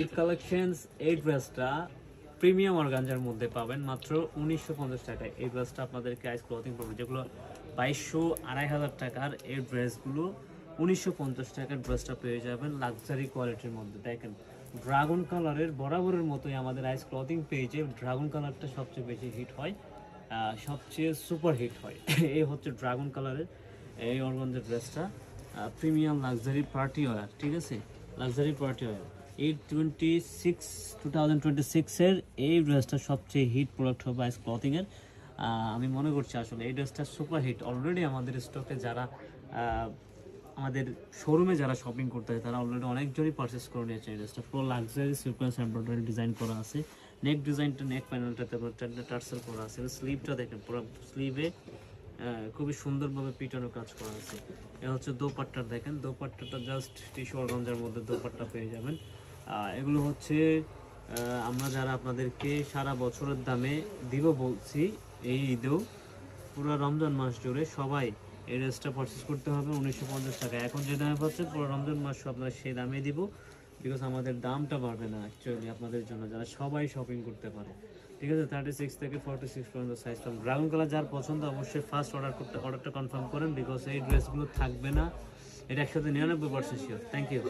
Eid collections এই ড্রেসটা premium organza মধ্যে পাবেন মাত্র 1950 টাকায়। এই ড্রেসটা আপনাদেরকে আইস ক্লথিং পড়বে, যেগুলো 2200 2500 টাকার এই ড্রেসগুলো 1950 টাকার ড্রেসটা পেয়ে যাবেন লাক্সারি কোয়ালিটির মধ্যে। দেখেন ড্রাগন কালারের বরাবরের মতোই আমাদের আইস ক্লথিং পেজে ড্রাগন কালারটা সবচেয়ে বেশি হিট হয়, সবচেয়ে সুপার হিট হয়। এই হচ্ছে ড্রাগন কালারের এই অর্গানজার ড্রেসটা, প্রিমিয়াম লাক্সারি পার্টি ওয়্যার, ঠিক আছে, লাক্সারি পার্টি ওয়্যার। এই 2026 এই ড্রেসটা সবচেয়ে হিট প্রোডাক্ট হবে আইস ক্লথিংয়ের। আমি মনে করছি আসলে এই ড্রেসটা সুপার হিট। অলরেডি আমাদের স্টকে যারা আমাদের শোরুমে যারা শপিং করতে হয় তারা অলরেডি অনেকজনই পারচেস করে নিয়েছে। এই ড্রেসটা পুরো লাক্সারি সিকোয়েন্স এমব্রয়ডারি ডিজাইন করা আছে। নেক ডিজাইনটা, নেক প্যানেলটাতে টার্সেল করা আছে। স্লিভটা দেখেন, পুরো স্লিভে খুবই সুন্দরভাবে পিটানো কাজ করা আছে। এ হচ্ছে দোপাট্টা, দেখেন দোপাট্টাটা জাস্ট টিস্যু অর্গানজার মধ্যে দোপাট্টা পেয়ে যাবেন। এগুলো হচ্ছে আমরা যারা আপনাদেরকে সারা বছরের দামে দিব বলছি, এই ঈদেও পুরো রমজান মাস জুড়ে সবাই এই ড্রেসটা পারচেস করতে হবে 1950 টাকা। এখন যে দামে পাচ্ছেন পুরো রমজান মাস আপনারা সেই দামে দিব, বিকজ আমাদের দামটা বাড়বে না অ্যাকচুয়ালি আপনাদের জন্য, যারা সবাই শপিং করতে পারে। ঠিক আছে, 36 থেকে 46 পর্যন্ত সাইজ পাবেন। ব্রাউন কালার যার পছন্দ অবশ্যই ফার্স্ট অর্ডারটা কনফার্ম করেন, বিকজ এই ড্রেসগুলো থাকবে না, এটা 199% শিওর। Thank you.